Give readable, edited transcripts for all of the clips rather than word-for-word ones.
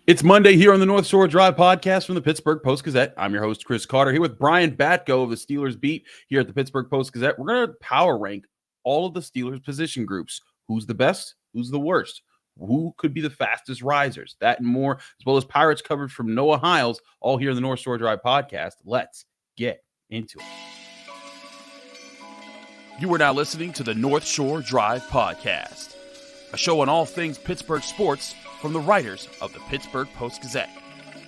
It's Monday here on the North Shore Drive podcast from the Pittsburgh Post-Gazette. I'm your host, Chris Carter, here with Brian Batko of the Steelers beat here at the Pittsburgh Post-Gazette. We're going to power rank all of the Steelers position groups. Who's the best? Who's the worst? Who could be the fastest risers? That and more, as well as Pirates coverage from Noah Hiles, all here in the North Shore Drive podcast. Let's get into it. You are now listening to the North Shore Drive podcast, a show on all things Pittsburgh sports from the writers of the Pittsburgh Post-Gazette,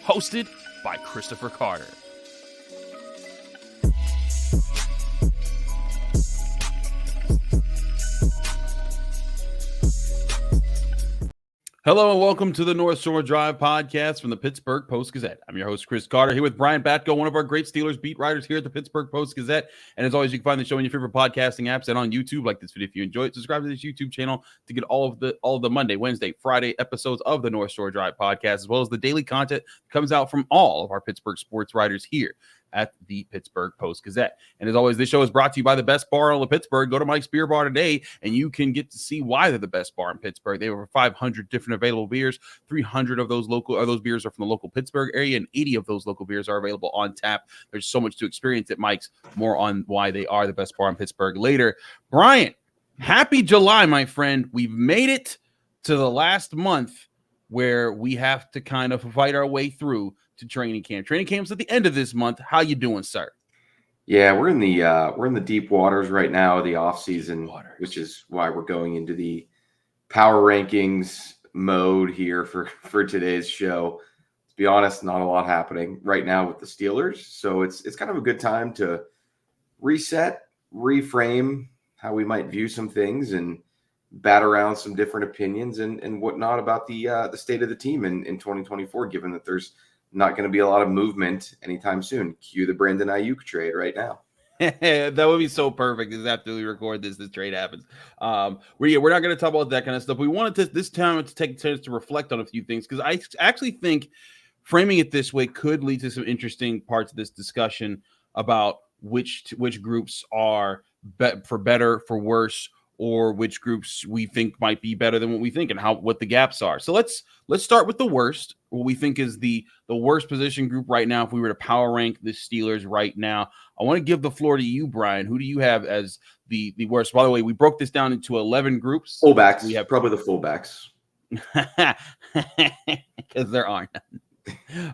hosted by Christopher Carter. Hello and welcome to the North Shore Drive podcast from the Pittsburgh Post-Gazette. I'm your host, Chris Carter, here with Brian Batko, one of our great Steelers beat writers here at the Pittsburgh Post-Gazette. And as always, you can find the show in your favorite podcasting apps and on YouTube. Like this video if you enjoy it. Subscribe to this YouTube channel to get all of the Monday, Wednesday, Friday episodes of the North Shore Drive podcast, as well as the daily content that comes out from all of our Pittsburgh sports writers here at the Pittsburgh Post-Gazette. And as always, this show is brought to you by the best bar in all of Pittsburgh. Go to Mike's Beer Bar today, and you can get to see why they're the best bar in Pittsburgh. They have over 500 different available beers. 300 of those beers are from the local Pittsburgh area, and 80 of those local beers are available on tap. There's so much to experience at Mike's. More on why they are the best bar in Pittsburgh later. Brian, happy July, my friend. We've made it to the last month where we have to kind of fight our way through to training camp. Training camp's at the end of this month. How you doing, sir? Yeah, we're in the deep waters right now, the off season, which is why we're going into the power rankings mode here for today's show. To be honest, not a lot happening right now with the Steelers, so it's kind of a good time to reset, reframe how we might view some things, and bat around some different opinions and whatnot about the state of the team in 2024. Given that there's not going to be a lot of movement anytime soon. Cue the Brandon Ayuk trade right now. That would be so perfect. Is after we record this trade happens. We're not going to talk about that kind of stuff. We wanted to this time to take a chance to reflect on a few things, because I actually think framing it this way could lead to some interesting parts of this discussion about which groups are for better, for worse, or which groups we think might be better than what we think, and what the gaps are. So let's start with the worst. What we think is the worst position group right now. If we were to power rank the Steelers right now, I want to give the floor to you, Brian. Who do you have as the worst? By the way, we broke this down into 11 groups. Fullbacks. We have probably the fullbacks. Because there aren't.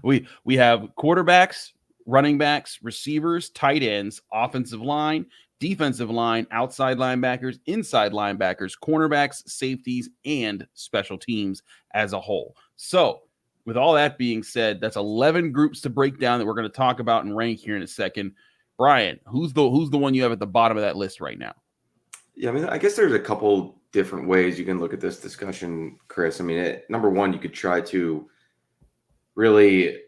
We have quarterbacks, running backs, receivers, tight ends, offensive line, defensive line, outside linebackers, inside linebackers, cornerbacks, safeties, and special teams as a whole. So with all that being said, that's 11 groups to break down that we're going to talk about and rank here in a second. Brian, who's the one you have at the bottom of that list right now? Yeah, I mean, I guess there's a couple different ways you can look at this discussion, Chris. I mean, number one, you could try to really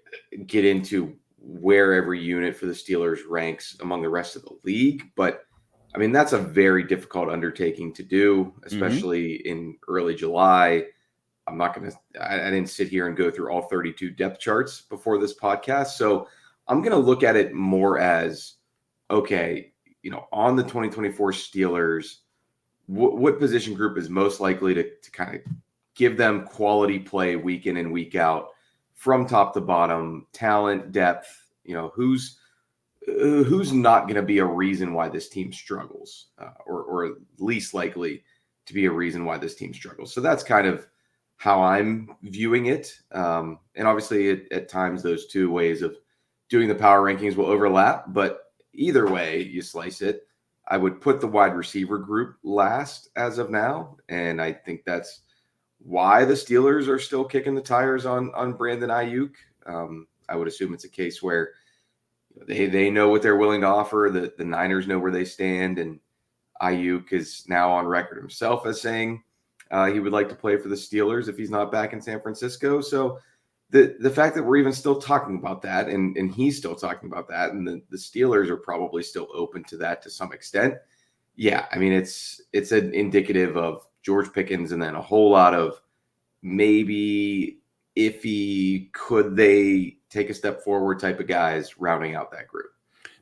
get into where every unit for the Steelers ranks among the rest of the league. But I mean, that's a very difficult undertaking to do, especially in early July. I didn't sit here and go through all 32 depth charts before this podcast. So I'm going to look at it more as, okay, on the 2024 Steelers, what position group is most likely to kind of give them quality play week in and week out from top to bottom, talent, depth, who's not going to be a reason why this team struggles, or least likely to be a reason why this team struggles. So that's kind of how I'm viewing it. And obviously at times those two ways of doing the power rankings will overlap, but either way you slice it, I would put the wide receiver group last as of now. And I think that's why the Steelers are still kicking the tires on Brandon Ayuk. I would assume it's a case where they know what they're willing to offer. The Niners know where they stand, and Ayuk is now on record himself as saying he would like to play for the Steelers if he's not back in San Francisco. So the fact that we're even still talking about that, and he's still talking about that, and the Steelers are probably still open to that to some extent. Yeah, I mean, it's an indicative of George Pickens and then a whole lot of maybe iffy, could they take a step forward type of guys rounding out that group.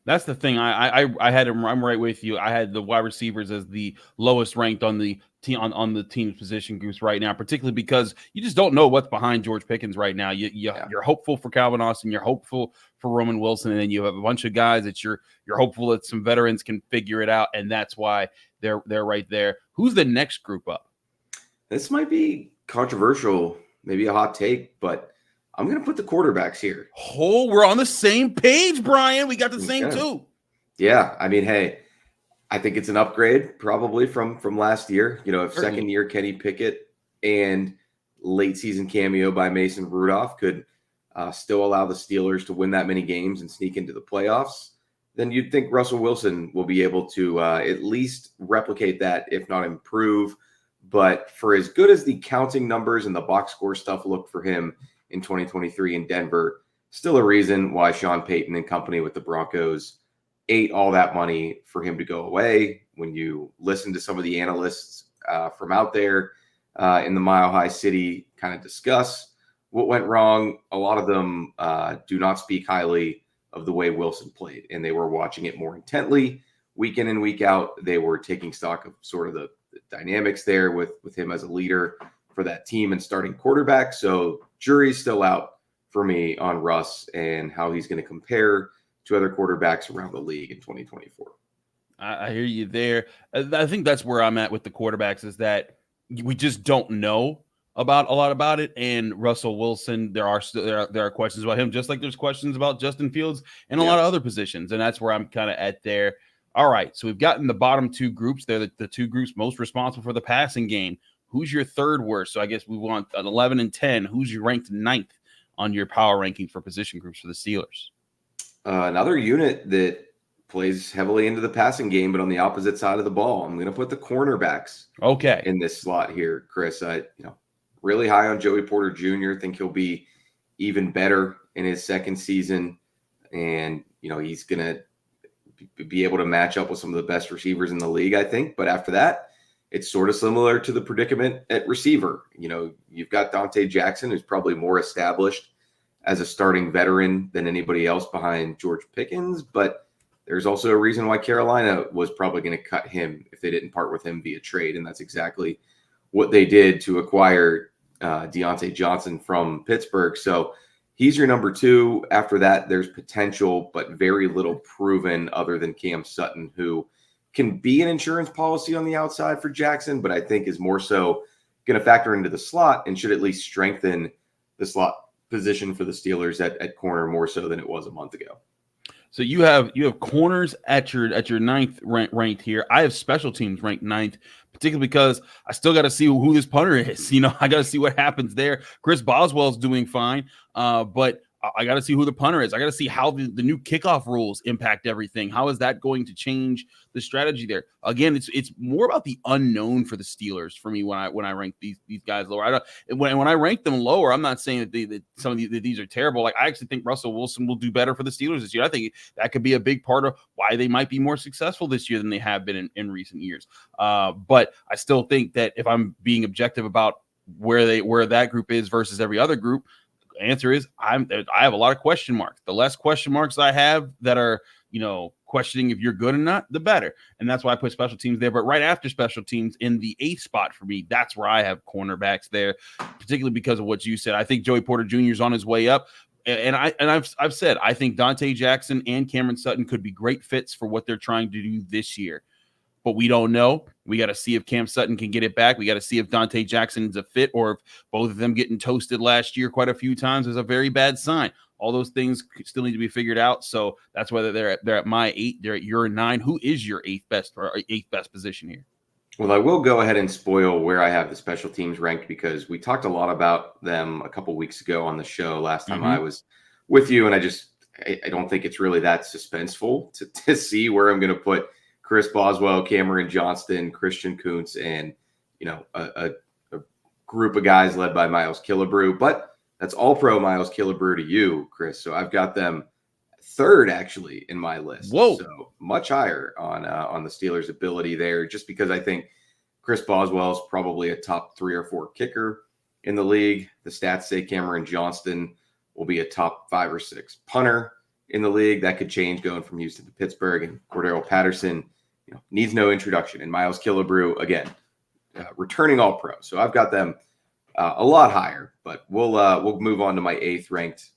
That's the thing. I had him. I'm right with you. I had the wide receivers as the lowest ranked on the team on the team's position groups right now, particularly because you just don't know what's behind George Pickens right now. You're hopeful for Calvin Austin. You're hopeful for Roman Wilson, and then you have a bunch of guys that you're hopeful that some veterans can figure it out, and that's why they're right there. Who's the next group up? This might be controversial, maybe a hot take, but I'm going to put the quarterbacks here. Oh, we're on the same page, Brian. We got the same too. Yeah, I mean, hey, I think it's an upgrade probably from last year. You know, if second year Kenny Pickett and late season cameo by Mason Rudolph could still allow the Steelers to win that many games and sneak into the playoffs, then you'd think Russell Wilson will be able to at least replicate that, if not improve. But for as good as the counting numbers and the box score stuff looked for him in 2023 in Denver, still a reason why Sean Payton and company with the Broncos ate all that money for him to go away. When you listen to some of the analysts from out there in the Mile High City kind of discuss what went wrong, a lot of them do not speak highly of the way Wilson played, and they were watching it more intently week in and week out. They were taking stock of sort of the dynamics there with him as a leader for that team and starting quarterback. So jury's still out for me on Russ and how he's going to compare to other quarterbacks around the league in 2024. I hear you there. I think that's where I'm at with the quarterbacks, is that we just don't know about a lot about it. And Russell Wilson, there are questions about him, just like there's questions about Justin Fields and a lot of other positions. And that's where I'm kind of at there. All right, so we've gotten the bottom two groups. They're the two groups most responsible for the passing game. Who's your third worst? So I guess we want an 11 and 10. Who's your ranked ninth on your power ranking for position groups for the Steelers? Another unit that plays heavily into the passing game, but on the opposite side of the ball. I'm going to put the cornerbacks in this slot here, Chris. Really high on Joey Porter Jr. Think he'll be even better in his second season. And, he's going to be able to match up with some of the best receivers in the league, I think. But after that, it's sort of similar to the predicament at receiver. You've got Dante Jackson, who's probably more established as a starting veteran than anybody else behind George Pickens. But there's also a reason why Carolina was probably going to cut him if they didn't part with him via trade. And that's exactly what they did to acquire Deontay Johnson from Pittsburgh. So he's your number two. After that, there's potential, but very little proven other than Cam Sutton, who can be an insurance policy on the outside for Jackson, but I think is more so going to factor into the slot and should at least strengthen the slot position for the Steelers at corner more so than it was a month ago. So you have corners at your ninth ranked here. I have special teams ranked ninth, particularly because I still got to see who this punter is. I got to see what happens there. Chris Boswell's doing fine, but I got to see who the punter is. I got to see how the new kickoff rules impact everything. How is that going to change the strategy there? Again, it's more about the unknown for the Steelers for me when I rank these guys lower. When I rank them lower, I'm not saying that some of these are terrible. Like, I actually think Russell Wilson will do better for the Steelers this year. I think that could be a big part of why they might be more successful this year than they have been in recent years. But I still think that if I'm being objective about where that group is versus every other group, answer is I have a lot of question marks. The less question marks I have that are, questioning if you're good or not, the better. And that's why I put special teams there. But right after special teams in the 8th spot for me, that's where I have cornerbacks there, particularly because of what you said. I think Joey Porter Jr. is on his way up. And I've said I think Dante Jackson and Cameron Sutton could be great fits for what they're trying to do this year. But we don't know. We got to see if Cam Sutton can get it back. We got to see if Dante Jackson's a fit, or if both of them getting toasted last year quite a few times is a very bad sign. All those things still need to be figured out. So that's whether they're at my 8, they're at your 9. Who is your 8th best position here? Well, I will go ahead and spoil where I have the special teams ranked, because we talked a lot about them a couple weeks ago on the show last time I was with you, and I don't think it's really that suspenseful to see where I'm going to put Chris Boswell, Cameron Johnston, Christian Kuntz, and a group of guys led by Miles Killebrew. But that's all pro Miles Killebrew to you, Chris. So I've got them 3rd actually in my list. Whoa! So much higher on the Steelers' ability there, just because I think Chris Boswell is probably a top 3 or 4 kicker in the league. The stats say Cameron Johnston will be a top 5 or 6 punter. in the league. That could change going from Houston to Pittsburgh. And Cordero Patterson, needs no introduction. And Miles Killebrew, again, returning All-Pro. So I've got them a lot higher. But we'll move on to my 8th ranked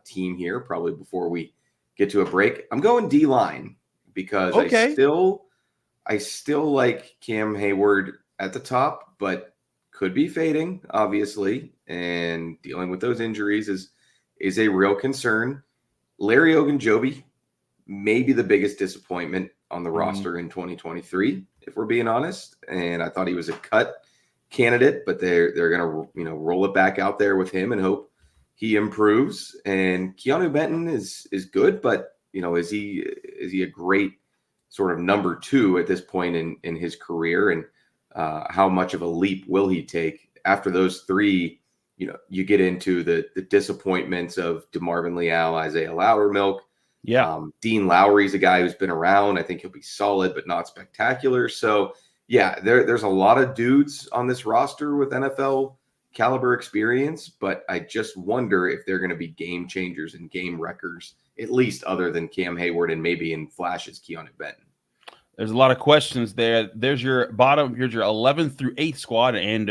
team here, probably before we get to a break. I'm going D-line because I still like Cam Heyward at the top, but could be fading, obviously, and dealing with those injuries is a real concern. Larry Ogunjobi may be the biggest disappointment on the roster in 2023, if we're being honest. And I thought he was a cut candidate, but they're going to roll it back out there with him and hope he improves. And Keeanu Benton is good, but is he a great sort of number 2 at this point in his career? And how much of a leap will he take after those 3? You get into the disappointments of DeMarvin Leal, Isaiah Loudermilk. Yeah. Dean Lowry's a guy who's been around. I think he'll be solid, but not spectacular. So yeah, there's a lot of dudes on this roster with NFL caliber experience, but I just wonder if they're going to be game changers and game wreckers, at least other than Cam Heyward and maybe in flashes Keeanu Benton. There's a lot of questions there. There's your 11th through 8th squad and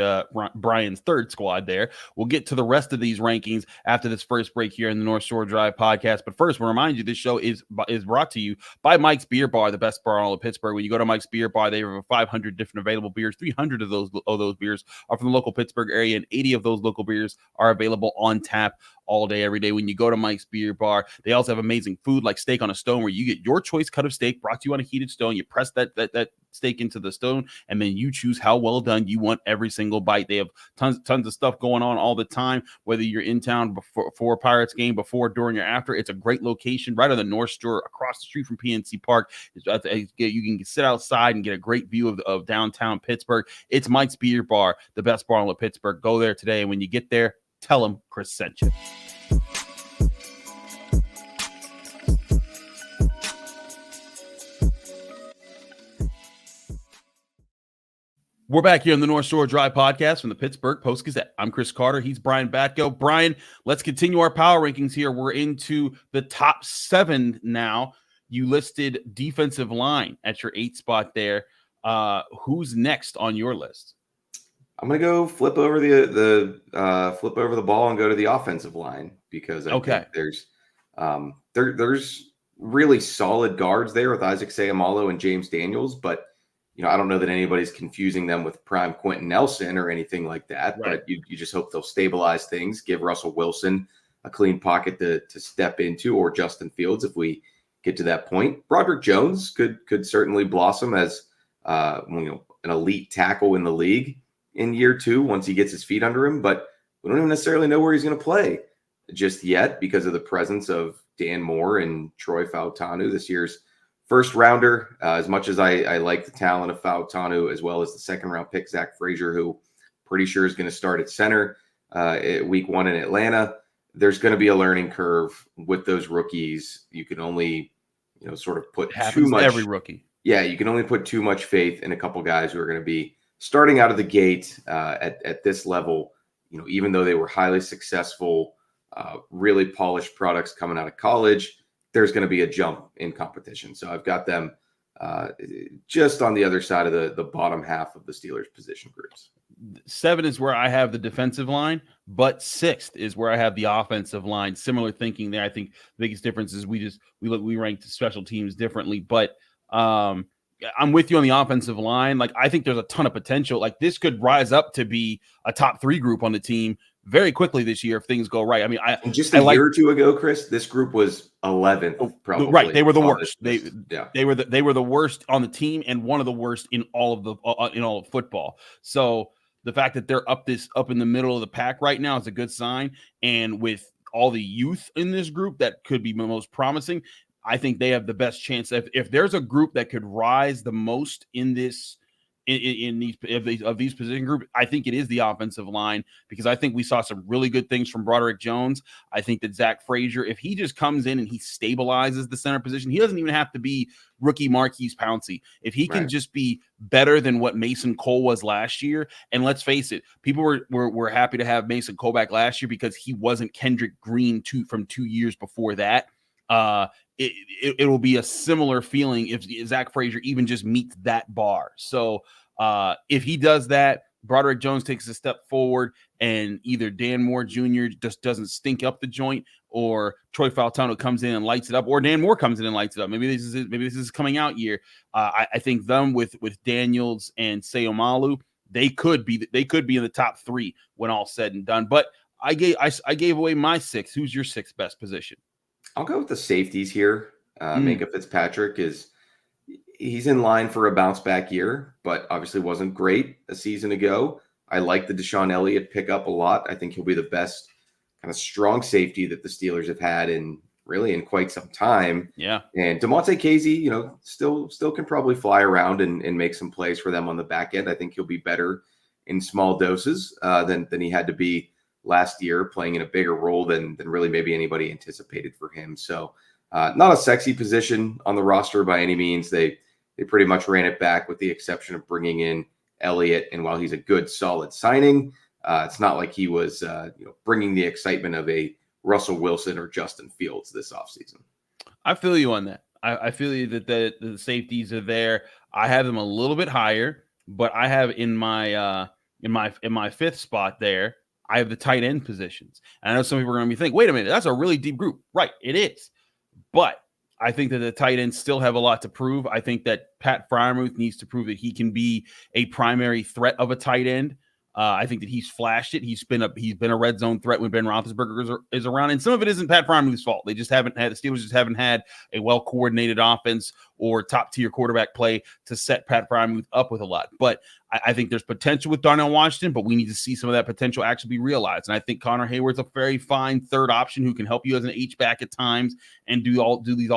Brian's 3rd squad there. We'll get to the rest of these rankings after this first break here in the North Shore Drive podcast. But first, we'll remind you this show is brought to you by Mike's Beer Bar, the best bar in all of Pittsburgh. When you go to Mike's Beer Bar, they have over 500 different available beers. 300 of those beers are from the local Pittsburgh area, and 80 of those local beers are available on tap all day, every day. When you go to Mike's Beer Bar, they also have amazing food like Steak on a Stone, where you get your choice cut of steak brought to you on a heated stone. You press that steak into the stone, and then you choose how well done you want every single bite. They have tons of stuff going on all the time, whether you're in town before a Pirates game, before, during, or after. It's a great location right on the North Shore, across the street from PNC Park. You can sit outside and get a great view of downtown Pittsburgh. It's Mike's Beer Bar, the best bar in all of Pittsburgh. Go there today, and when you get there, tell them Chris sent you. We're back here on the North Shore Drive podcast from the Pittsburgh Post-Gazette. I'm Chris Carter. He's Brian Batko. Brian, let's continue our power rankings here. We're into the top 7 now. You listed defensive line at your 8th spot there. Who's next on your list? I'm gonna go flip over the ball and go to the offensive line, because I think there's really solid guards there with Isaac Seumalo and James Daniels, but I don't know that anybody's confusing them with prime Quentin Nelson or anything like that. Right. But you just hope they'll stabilize things, give Russell Wilson a clean pocket to step into, or Justin Fields if we get to that point. Broderick Jones could certainly blossom as an elite tackle in the league in year 2 once he gets his feet under him. But we don't even necessarily know where he's going to play just yet because of the presence of Dan Moore and Troy Fautanu, this year's first rounder. As much as I like the talent of Fautanu, as well as the 2nd round pick, Zach Frazier, who pretty sure is going to start at center at week 1 in Atlanta, there's going to be a learning curve with those rookies. You can only, sort of put too much. Every rookie. Yeah, you can only put too much faith in a couple guys who are going to be starting out of the gate at this level. Even though they were highly successful, really polished products coming out of college, there's going to be a jump in competition. So I've got them just on the other side of the bottom half of the Steelers position groups. 7 is where I have the defensive line, but 6th is where I have the offensive line. Similar thinking there. I think the biggest difference is we ranked special teams differently, but I'm with you on the offensive line. Like, I think there's a ton of potential. Like, this could rise up to be a top 3 group on the team very quickly this year if things go right. I mean, just a year or 2 ago, Chris, this group was 11th, probably. Right, they were the worst. They were the worst on the team, and one of the worst in all of football. So the fact that they're up in the middle of the pack right now is a good sign. And with all the youth in this group, that could be the most promising. I think they have the best chance. If there's a group that could rise the most in this. In these position groups, I think it is the offensive line, because I think we saw some really good things from Broderick Jones. I think that Zach Frazier, if he just comes in and he stabilizes the center position, he doesn't even have to be rookie Marquise Pouncey. If he can just be better than what Mason Cole was last year, and let's face it, people were happy to have Mason Cole back last year because he wasn't Kendrick Green from 2 years before that. it will be a similar feeling if Zach Frazier even just meets that bar. So if he does that, Broderick Jones takes a step forward, and either Dan Moore Jr. just doesn't stink up the joint, or Troy Faltano comes in and lights it up, or Dan Moore comes in and lights it up. Maybe this is coming out year. I think them with Daniels and Seomalu, they could be in the top 3 when all said and done. But I gave away my 6. Who's your 6th best position? I'll go with the safeties here. Minkah Fitzpatrick he's in line for a bounce back year, but obviously wasn't great a season ago. I like the Deshaun Elliott pickup a lot. I think he'll be the best kind of strong safety that the Steelers have had in quite some time. Yeah. And DeMonte Casey, still can probably fly around and make some plays for them on the back end. I think he'll be better in small doses than he had to be last year, playing in a bigger role than really maybe anybody anticipated for him. So not a sexy position on the roster by any means. They pretty much ran it back with the exception of bringing in Elliott. And while he's a good, solid signing, it's not like he was bringing the excitement of a Russell Wilson or Justin Fields this offseason. I feel you on that. I feel you that the safeties are there. I have them a little bit higher, but I have in my 5th spot there, I have the tight end positions. And I know some people are going to be thinking, wait a minute, that's a really deep group. Right, it is. But I think that the tight ends still have a lot to prove. I think that Pat Freiermuth needs to prove that he can be a primary threat of a tight end. I think that he's flashed it. He's been a red zone threat when Ben Roethlisberger is around, and some of it isn't Pat Freiermuth's fault. The Steelers just haven't had a well coordinated offense or top tier quarterback play to set Pat Freiermuth up with a lot. But I think there's potential with Darnell Washington, but we need to see some of that potential actually be realized. And I think Connor Hayward's a very fine third option who can help you as an H-back at times and do all these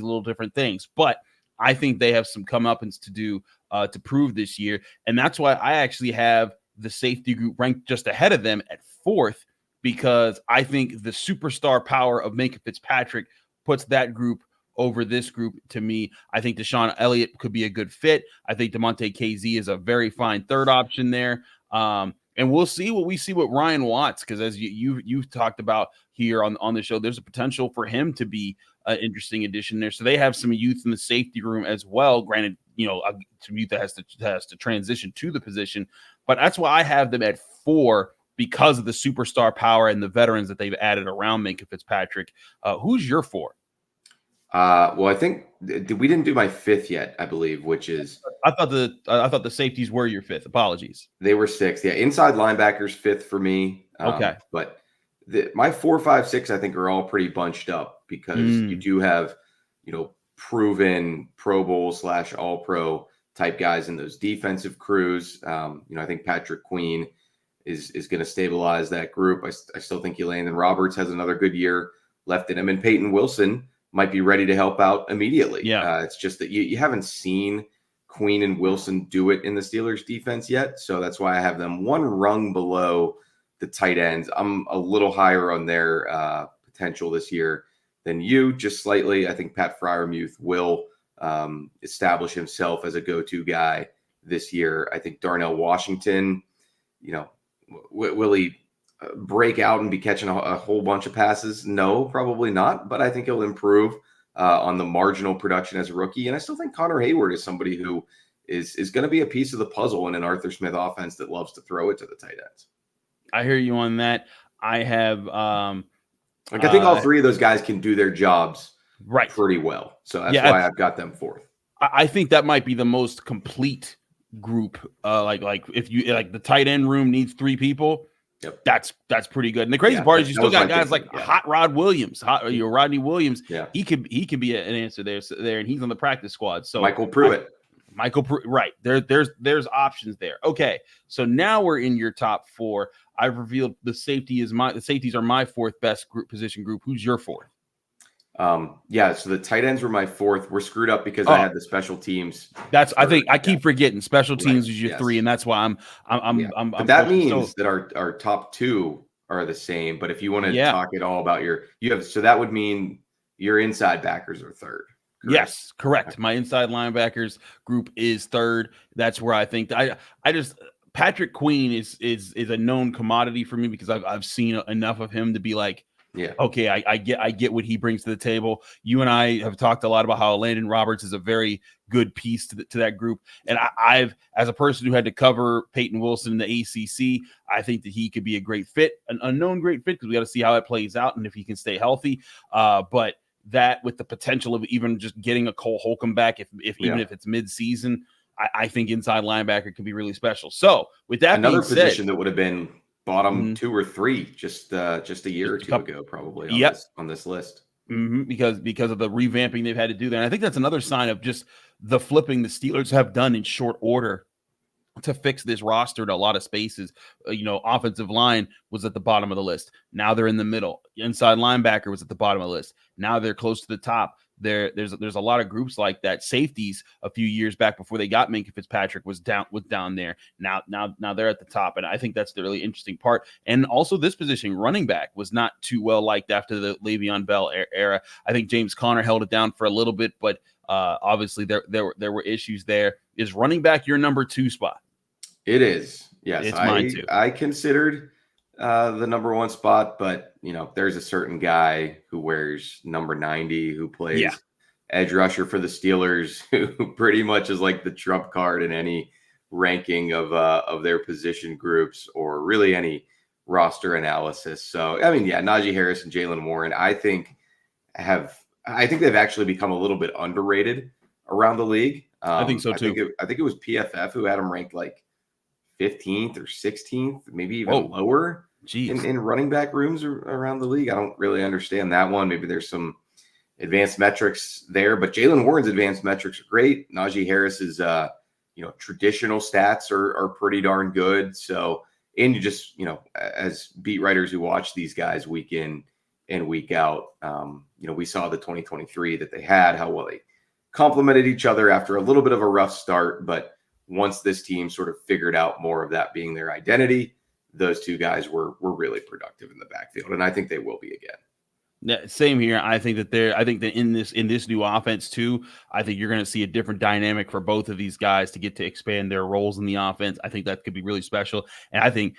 little different things. But I think they have some comeuppance to do to prove this year, and that's why I actually have the safety group ranked just ahead of them at 4th, because I think the superstar power of Minkah Fitzpatrick puts that group over this group to me. I think Deshaun Elliott could be a good fit. I think DeMonte KZ is a very fine third option there. And we'll see what we see with Ryan Watts, because as you've talked about here on the show, there's a potential for him to be an interesting addition there. So they have some youth in the safety room as well. Granted, some youth that has to transition to the position, but that's why I have them at 4, because of the superstar power and the veterans that they've added around Minkah Fitzpatrick. Who's your 4? Well, I think we didn't do my 5th yet, I believe, which is I thought the safeties were your 5th. Apologies. They were 6th. Yeah, inside linebackers 5th for me. Okay, but my 4, 5, 6 I think are all pretty bunched up, because you do have proven Pro Bowl / All Pro type guys in those defensive crews. I think Patrick Queen is going to stabilize that group. I still think Elandon Roberts has another good year left in him, and Peyton Wilson might be ready to help out immediately. Yeah, it's just that you haven't seen Queen and Wilson do it in the Steelers defense yet, so that's why I have them one rung below the tight ends. I'm a little higher on their potential this year than you, just slightly. I think Pat Freiermuth will establish himself as a go-to guy this year. I think Darnell Washington, will he break out and be catching a whole bunch of passes? No, probably not, but I think he'll improve on the marginal production as a rookie. And I still think Connor Hayward is somebody who is going to be a piece of the puzzle in an Arthur Smith offense that loves to throw it to the tight ends. I hear you on that. I have I think all 3 of those guys can do their jobs right pretty well. So that's why I've got them 4th. I think that might be the most complete group. Like if you the tight end room needs 3 people. Yep. That's pretty good. And the crazy part is you still got guys like Hot Rod Williams, Rodney Williams. Yeah. He could be an answer there, and he's on the practice squad. So Michael Pruitt. Right. There's options there. Okay. So now we're in your top 4. I've revealed the safeties are my 4th best position group. Who's your 4th? So the tight ends were my 4th. We're screwed up because I had the special teams. I keep forgetting special teams is your 3, and that's why I'm but that means that our top 2 are the same. But if you want to talk at all about so that would mean your inside backers are 3rd. Correct? Yes, correct. Okay. My inside linebackers group is 3rd. That's where I think Patrick Queen is a known commodity for me, because I've seen enough of him to be like, Yeah. Okay, I get what he brings to the table. You and I have talked a lot about how Landon Roberts is a very good piece to that group. And I've, as a person who had to cover Peyton Wilson in the ACC, I think that he could be a great fit, an unknown great fit, because we got to see how it plays out and if he can stay healthy. But that with the potential of even just getting a Cole Holcomb back, even if it's mid-season, I think inside linebacker could be really special. So with that another being position said, that would have been bottom 2 or 3 just a year or two ago, probably on this list. Because of the revamping they've had to do there. And I think that's another sign of just the flipping the Steelers have done in short order to fix this roster to a lot of spaces. Offensive line was at the bottom of the list. Now they're in the middle. Inside linebacker was at the bottom of the list. Now they're close to the top. There's a lot of groups like that. Safeties a few years back before they got Minkah Fitzpatrick was down there. Now they're at the top, and I think that's the really interesting part. And also this position, running back, was not too well liked after the Le'Veon Bell era. I think James Conner held it down for a little bit, but obviously there were issues there. Is running back your number 2 spot? It is. Yes, it's mine too. I considered the number 1 spot, but there's a certain guy who wears number 90 who plays edge rusher for the Steelers, who pretty much is like the trump card in any ranking of their position groups or really any roster analysis. So Najee Harris and Jaylen Warren, I think they've actually become a little bit underrated around the league. I think so too. I think it was PFF who had them ranked like 15th or 16th, maybe even lower in running back rooms around the league. I don't really understand that one. Maybe there's some advanced metrics there, but Jaylen Warren's advanced metrics are great. Najee Harris's, traditional stats are pretty darn good. So, and you just, as beat writers who watch these guys week in and week out, we saw the 2023 that they had, how well they complemented each other after a little bit of a rough start, but once this team sort of figured out more of that being their identity, those two guys were really productive in the backfield, and I think they will be again. Yeah, same here. I think that in this new offense too, I think you're going to see a different dynamic for both of these guys to get to expand their roles in the offense. I think that could be really special, and I think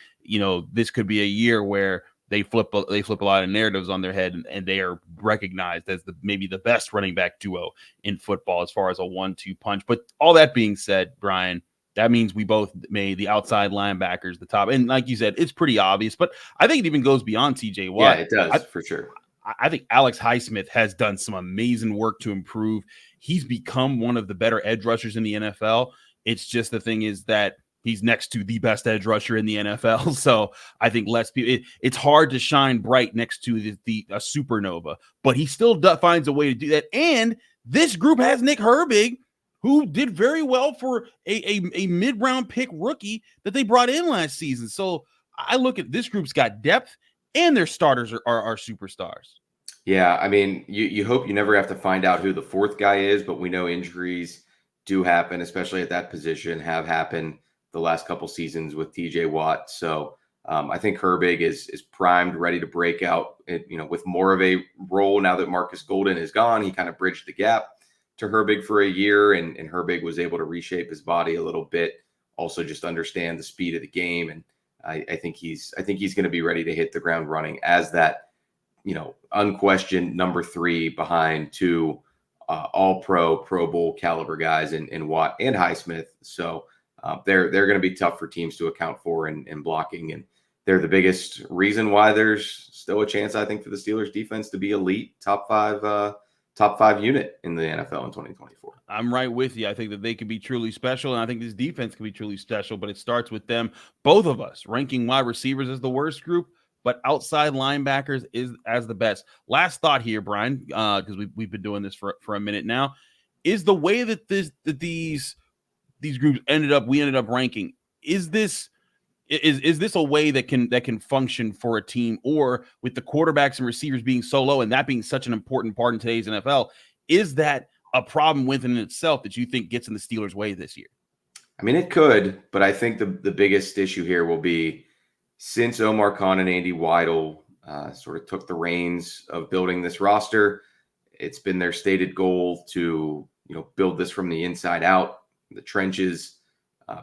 this could be a year where they flip a lot of narratives on their head, and they are recognized as maybe the best running back duo in football as far as a 1-2 punch. But all that being said, Brian, that means we both made the outside linebackers the top. And like you said, it's pretty obvious, but I think it even goes beyond TJ Watt. Yeah, it does, for sure. I think Alex Highsmith has done some amazing work to improve. He's become one of the better edge rushers in the NFL. It's just the thing is that he's next to the best edge rusher in the NFL. So I think less people, it's hard to shine bright next to a supernova, but he still finds a way to do that. And this group has Nick Herbig, who did very well for a mid-round pick rookie that they brought in last season. So I look at this group's got depth, and their starters are superstars. Yeah, you hope you never have to find out who the fourth guy is, but we know injuries do happen, especially at that position, have happened the last couple seasons with TJ Watt. So I think Herbig is primed, ready to break out, with more of a role now that Marcus Golden is gone. He kind of bridged the gap to Herbig for a year, and Herbig was able to reshape his body a little bit, also just understand the speed of the game. And I think he's going to be ready to hit the ground running as that, unquestioned number 3 behind 2 all-pro, Pro Bowl caliber guys in Watt and Highsmith. So they're going to be tough for teams to account for in blocking, and they're the biggest reason why there's still a chance, I think, for the Steelers defense to be elite, top five unit in the NFL in 2024. I'm right with you. I think that they could be truly special, and I think this defense can be truly special, but it starts with them, both of us, ranking wide receivers as the worst group, but outside linebackers is as the best. Last thought here, Brian, because we've been doing this for a minute now, is the way that these groups ended up ranking. Is this a way that can function for a team, or with the quarterbacks and receivers being so low and that being such an important part in today's NFL, is that a problem within itself that you think gets in the Steelers' way this year? It could, but I think the biggest issue here will be, since Omar Khan and Andy Weidel sort of took the reins of building this roster, it's been their stated goal to build this from the inside out, the trenches,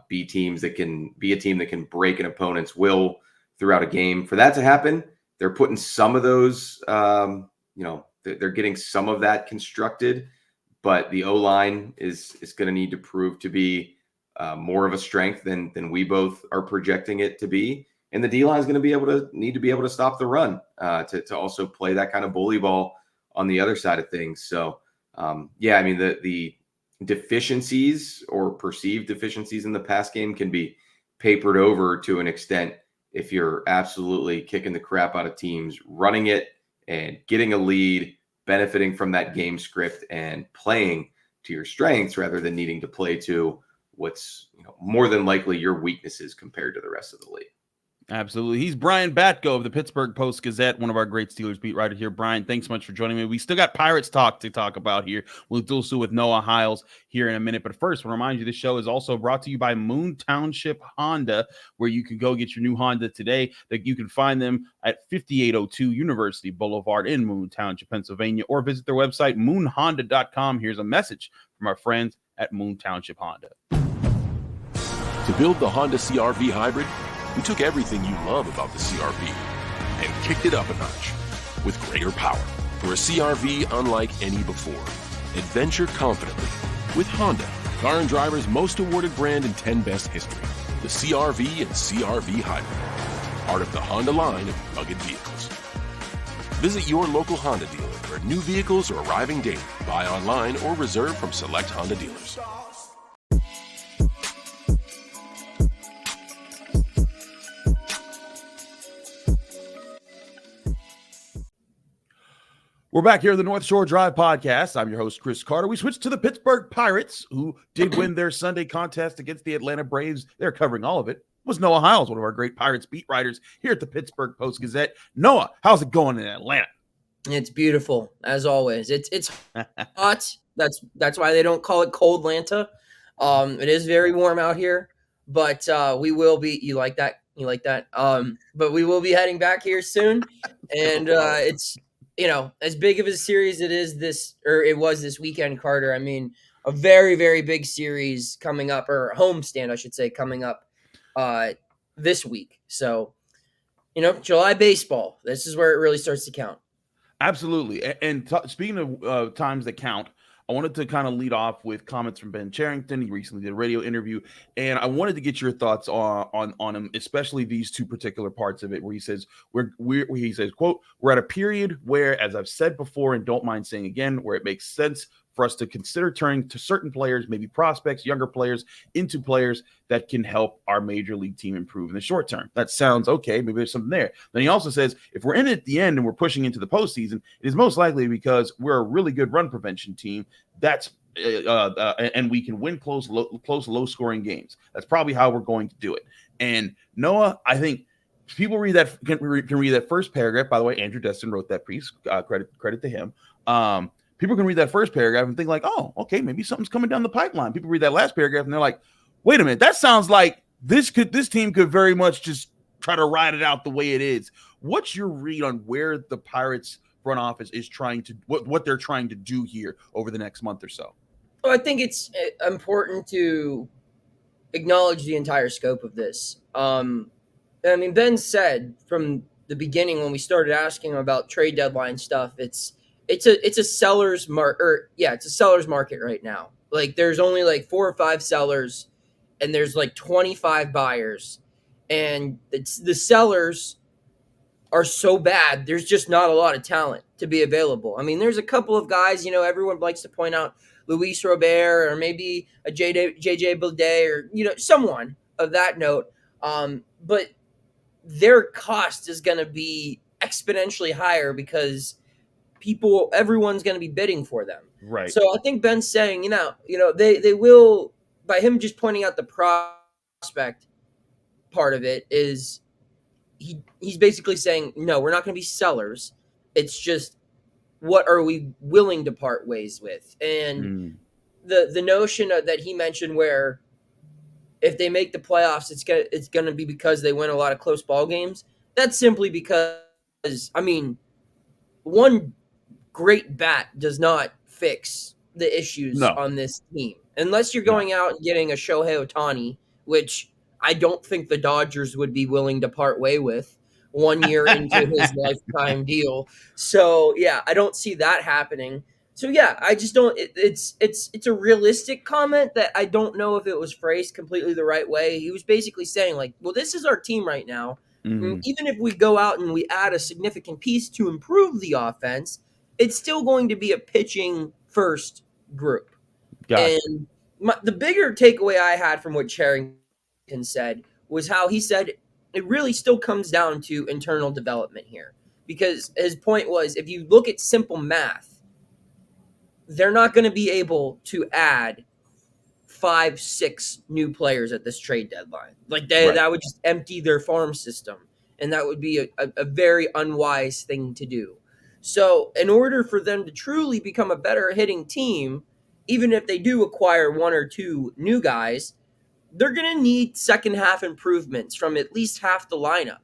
be a team that can break an opponent's will throughout a game. For that to happen, they're putting some of those, they're getting some of that constructed, but the O-line is going to need to prove to be more of a strength than we both are projecting it to be. And the D-line is going to need to be able to stop the run to also play that kind of bully ball on the other side of things. So, the deficiencies or perceived deficiencies in the pass game can be papered over to an extent if you're absolutely kicking the crap out of teams, running it and getting a lead, benefiting from that game script and playing to your strengths rather than needing to play to what's more than likely your weaknesses compared to the rest of the league. Absolutely. He's Brian Batko of the Pittsburgh Post-Gazette, one of our great Steelers beat writer here. Brian, thanks so much for joining me. We still got Pirates talk to talk about here. We'll do so with Noah Hiles here in a minute. But first, I want to remind you, this show is also brought to you by Moon Township Honda, where you can go get your new Honda today. That you can find them at 5802 University Boulevard in Moon Township, Pennsylvania, or visit their website, moonhonda.com. Here's a message from our friends at Moon Township Honda. To build the Honda CR-V Hybrid, we took everything you love about the CR-V and kicked it up a notch with greater power for a CR-V unlike any before. Adventure confidently with Honda, Car and Driver's most awarded brand in 10 Best history. The CR-V and CR-V Hybrid, part of the Honda line of rugged vehicles. Visit your local Honda dealer where new vehicles are arriving daily. Buy online or reserve from select Honda dealers. We're back here at the North Shore Drive podcast. I'm your host, Chris Carter. We switched to the Pittsburgh Pirates, who did win their Sunday contest against the Atlanta Braves. They're covering all of it. It was Noah Hiles, one of our great Pirates beat writers here at the Pittsburgh Post-Gazette. Noah, how's it going in Atlanta? It's beautiful, as always. It's hot. That's why they don't call it Cold Lanta. It is very warm out here, but we will be. You like that? But we will be heading back here soon, and it's. As big of a series it was this weekend, Carter. I mean, a very, very big series coming up, or homestand, I should say, coming up this week. So, July baseball, this is where it really starts to count. Absolutely. And speaking of times that count, I wanted to kind of lead off with comments from Ben Cherington. He recently did a radio interview, and I wanted to get your thoughts on him, especially these two particular parts of it, where he says he says, quote, "We're at a period where, as I've said before and don't mind saying again, where it makes sense for us to consider turning to certain players, maybe prospects, younger players, into players that can help our major league team improve in the short term." That sounds okay. Maybe there's something there. Then he also says, if we're in it at the end and we're pushing into the postseason, it is most likely because we're a really good run prevention team. That's and we can win close, low scoring games. That's probably how we're going to do it. And Noah, I think people can read that first paragraph. By the way, Andrew Destin wrote that piece. Credit to him. People can read that first paragraph and think like, oh, okay, maybe something's coming down the pipeline. People read that last paragraph and they're like, wait a minute, that sounds like this team could very much just try to ride it out the way it is. What's your read on where the Pirates front office is trying to, what they're trying to do here over the next month or so? Well, I think it's important to acknowledge the entire scope of this. Ben said from the beginning when we started asking him about trade deadline stuff, it's a seller's market, it's a seller's market right now. Like there's only like 4 or 5 sellers and there's like 25 buyers, and the sellers are so bad. There's just not a lot of talent to be available. I mean, there's a couple of guys, everyone likes to point out Luis Robert or maybe a JJ Bleday or, someone of that note. But their cost is going to be exponentially higher because everyone's going to be bidding for them. Right. So I think Ben's saying, they will, by him just pointing out the prospect part of it, is he's basically saying, no, we're not going to be sellers. It's just, what are we willing to part ways with? And the notion that he mentioned where if they make the playoffs, it's going to be because they win a lot of close ball games. That's simply because, one great bat does not fix the issues on this team. Unless you're going out and getting a Shohei Ohtani, which I don't think the Dodgers would be willing to part way with, 1 year into his lifetime deal. So yeah, I don't see that happening. So yeah, I just don't. It's a realistic comment that I don't know if it was phrased completely the right way. He was basically saying like, well, this is our team right now. Mhm. Even if we go out and we add a significant piece to improve the offense, it's still going to be a pitching first group. Gotcha. And the bigger takeaway I had from what Cherington said was how he said it really still comes down to internal development here. Because his point was, if you look at simple math, they're not going to be able to add 5-6 new players at this trade deadline. Like that would just empty their farm system, and that would be a very unwise thing to do. So in order for them to truly become a better hitting team, even if they do acquire 1 or 2 new guys, they're going to need second half improvements from at least half the lineup.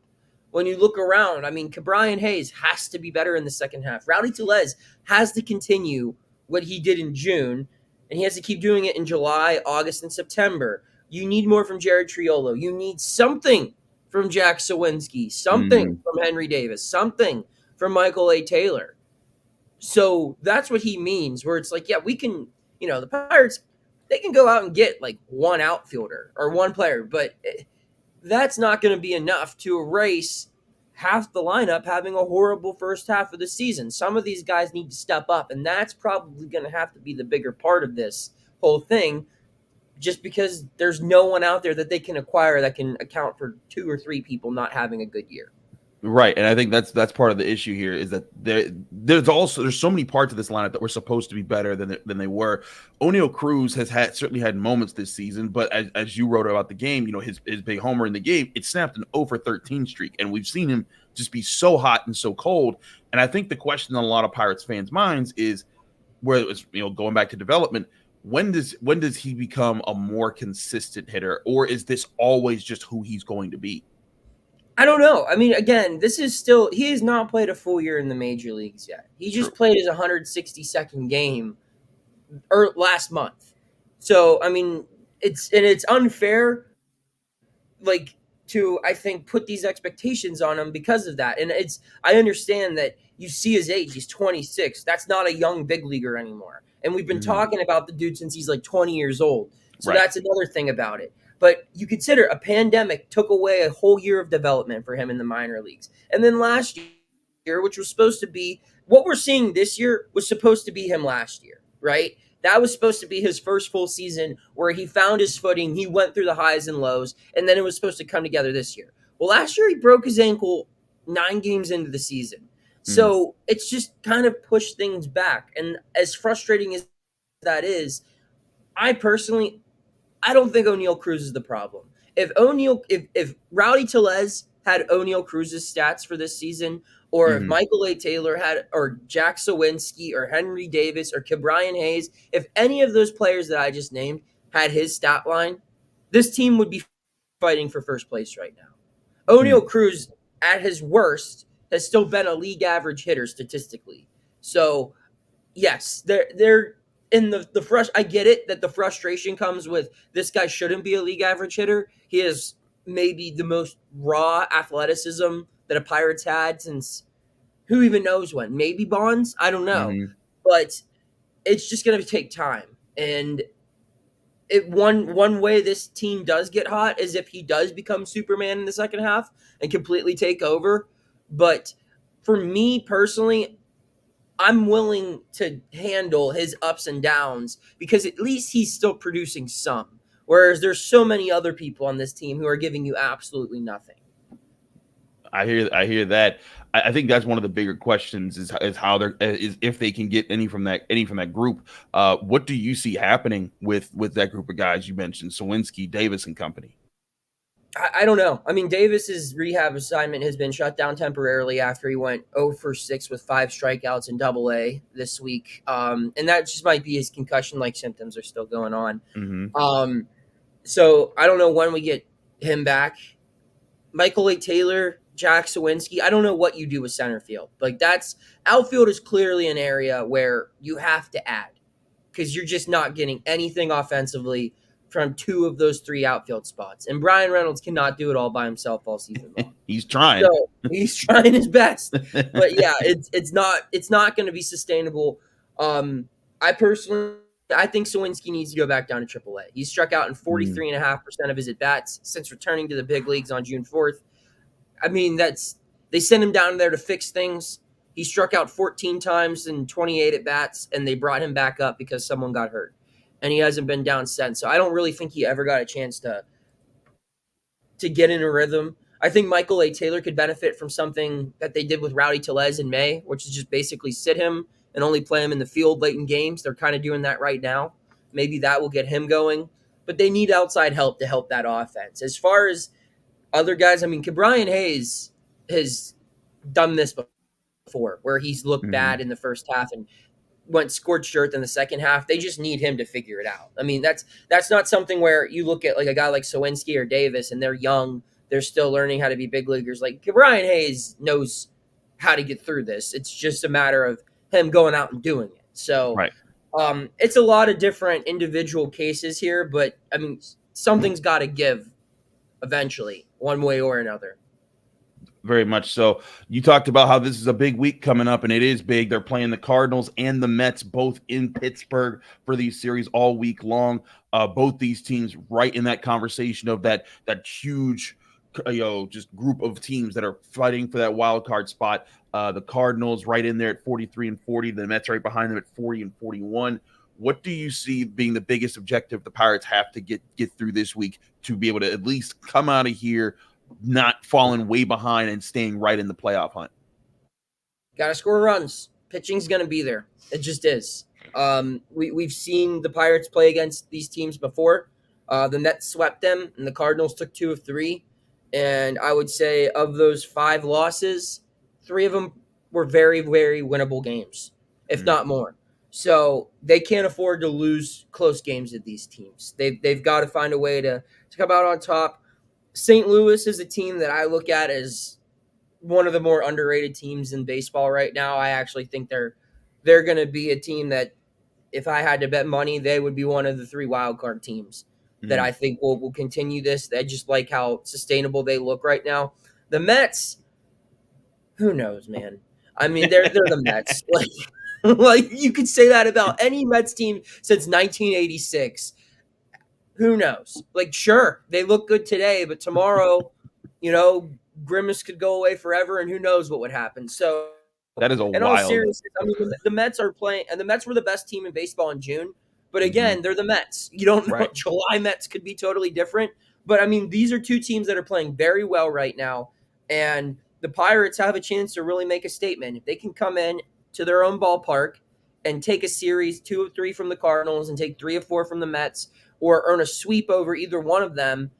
When you look around, I mean, Brian Hayes has to be better in the second half. Rowdy Tellez has to continue what he did in June, and he has to keep doing it in July, August, and September. You need more from Jared Triolo. You need something from Jack Sawinski, something from Henry Davis, something from Michael A. Taylor. So that's what he means, where it's like, yeah, we can, the Pirates, they can go out and get like 1 outfielder or 1 player, but that's not going to be enough to erase half the lineup having a horrible first half of the season. Some of these guys need to step up, and that's probably going to have to be the bigger part of this whole thing, just because there's no one out there that they can acquire that can account for 2 or 3 people not having a good year. Right, and I think that's part of the issue here is that there's so many parts of this lineup that were supposed to be better than they were. O'Neal Cruz has certainly had moments this season, but as you wrote about the game, his big homer in the game, it snapped an 0-for-13 streak, and we've seen him just be so hot and so cold. And I think the question on a lot of Pirates fans' minds is, where it was going back to development, when does he become a more consistent hitter, or is this always just who he's going to be? I don't know. I mean, again, he has not played a full year in the major leagues yet. He just played his 162nd game last month. So, I mean, it's unfair, like, to, I think, put these expectations on him because of that. And I understand that you see his age, he's 26. That's not a young big leaguer anymore. And we've been talking about the dude since he's like 20 years old. So that's another thing about it. But you consider a pandemic took away a whole year of development for him in the minor leagues. And then last year, which was supposed to be what we're seeing this year, was supposed to be him last year, right? That was supposed to be his first full season where he found his footing. He went through the highs and lows, and then it was supposed to come together this year. Well, last year he broke his ankle 9 games into the season. So it's just kind of pushed things back. And as frustrating as that is, I don't think O'Neal Cruz is the problem. If Rowdy Tellez had O'Neal Cruz's stats for this season, or if Michael A. Taylor had, or Jack Sawinski, or Henry Davis, or Brian Hayes, if any of those players that I just named had his stat line, this team would be fighting for first place right now. O'Neal Cruz, at his worst, has still been a league average hitter statistically. So, yes, they're in the I get it that the frustration comes with this guy shouldn't be a league average hitter. He has maybe the most raw athleticism that a Pirates had since who even knows when. Maybe Bonds? I don't know. But it's just going to take time. And one way this team does get hot is if he does become Superman in the second half and completely take over. But for me personally, I'm willing to handle his ups and downs because at least he's still producing some. Whereas there's so many other people on this team who are giving you absolutely nothing. I hear that. I think that's one of the bigger questions is how is if they can get any from that group. What do you see happening with that group of guys you mentioned, Sawinski, Davis, and company? I don't know. I mean, Davis's rehab assignment has been shut down temporarily after he went 0-for-6 with 5 strikeouts in Double-A this week. And that just might be his concussion-like symptoms are still going on. So I don't know when we get him back. Michael A. Taylor, Jack Sawinski, I don't know what you do with center field. Like outfield is clearly an area where you have to add because you're just not getting anything offensively from 2 of those 3 outfield spots. And Brian Reynolds cannot do it all by himself all season long. He's trying. So he's trying his best. But yeah, it's not going to be sustainable. I think Sawinski needs to go back down to AAA. He struck out in 43.5% of his at-bats since returning to the big leagues on June 4th. I mean, they sent him down there to fix things. He struck out 14 times in 28 at-bats, and they brought him back up because someone got hurt. And he hasn't been down since. So I don't really think he ever got a chance to get in a rhythm. I think Michael A. Taylor could benefit from something that they did with Rowdy Tellez in May, which is just basically sit him and only play him in the field late in games. They're kind of doing that right now. Maybe that will get him going. But they need outside help to help that offense. As far as other guys, I mean, Brian Hayes has done this before, where he's looked bad in the first half and went scorched earth in the second half. They just need him to figure it out. I mean, that's not something where you look at like a guy like Sawinski or Davis and they're young. They're still learning how to be big leaguers. Like Brian Hayes knows how to get through this. It's just a matter of him going out and doing it. So right. It's a lot of different individual cases here, but I mean, something's got to give eventually, one way or another. Very much so. You talked about how this is a big week coming up, and it is big. They're playing the Cardinals and the Mets both in Pittsburgh for these series all week long. Both these teams right in that conversation of that huge just group of teams that are fighting for that wild card spot. The Cardinals right in there at 43-40. The Mets right behind them at 40-41. What do you see being the biggest objective the Pirates have to get through this week to be able to at least come out of here not falling way behind and staying right in the playoff hunt? Got to score runs. Pitching's going to be there. It just is. We've seen the Pirates play against these teams before. The Mets swept them, and the Cardinals took 2 of 3. And I would say of those 5 losses, 3 of them were very, very winnable games, if not more. So they can't afford to lose close games at these teams. They've got to find a way to come out on top. St. Louis is a team that I look at as one of the more underrated teams in baseball right now. I actually think they're going to be a team that, if I had to bet money, they would be one of the 3 wildcard teams that I think will continue this. I just like how sustainable they look right now. The Mets, who knows, man? I mean, they're the Mets. Like you could say that about any Mets team since 1986. Who knows? Like, sure, they look good today, but tomorrow, Grimace could go away forever, and who knows what would happen. So that is in all seriousness, I mean, the Mets are playing, and the Mets were the best team in baseball in June. But again, they're the Mets. You don't know. Right. July Mets could be totally different. But I mean, these are 2 teams that are playing very well right now, and the Pirates have a chance to really make a statement if they can come in to their own ballpark and take a series 2 of 3 from the Cardinals and take 3 of 4 from the Mets, or earn a sweep over either one of them.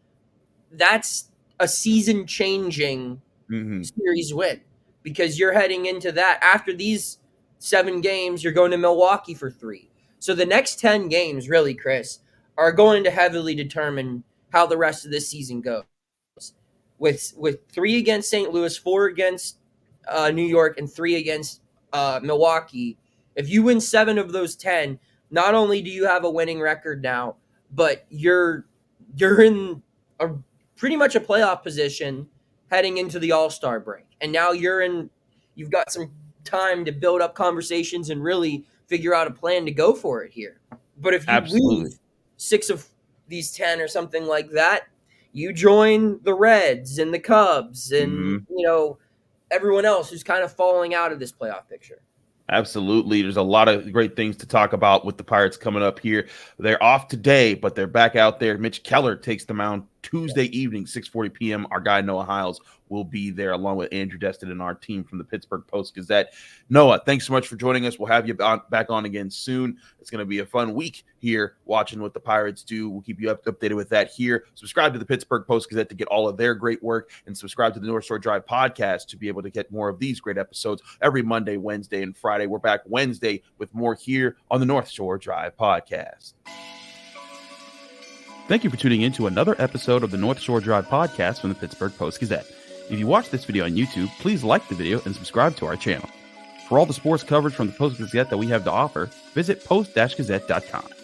That's a season-changing series win, because you're heading into that. After these 7 games, you're going to Milwaukee for 3. So the next 10 games, really, Chris, are going to heavily determine how the rest of this season goes. With 3 against St. Louis, 4 against New York, and 3 against Milwaukee, if you win 7 of those 10, not only do you have a winning record now, but you're in a pretty much a playoff position heading into the All-Star break. And now you've got some time to build up conversations and really figure out a plan to go for it here. But if you lose 6 of these 10 or something like that, you join the Reds and the Cubs and everyone else who's kind of falling out of this playoff picture. Absolutely. There's a lot of great things to talk about with the Pirates coming up here. They're off today, but they're back out there. Mitch Keller takes the mound Tuesday evening, 6:40 p.m. Our guy Noah Hiles will be there along with Andrew Destin and our team from the Pittsburgh Post-Gazette. Noah, thanks so much for joining us. We'll have you back on again soon. It's going to be a fun week here watching what the Pirates do. We'll keep you updated with that here. Subscribe to the Pittsburgh Post-Gazette to get all of their great work, and subscribe to the North Shore Drive podcast to be able to get more of these great episodes every Monday, Wednesday, and Friday. We're back Wednesday with more here on the North Shore Drive podcast. Thank you for tuning in to another episode of the North Shore Drive podcast from the Pittsburgh Post-Gazette. If you watch this video on YouTube, please like the video and subscribe to our channel. For all the sports coverage from the Post-Gazette that we have to offer, visit post-gazette.com.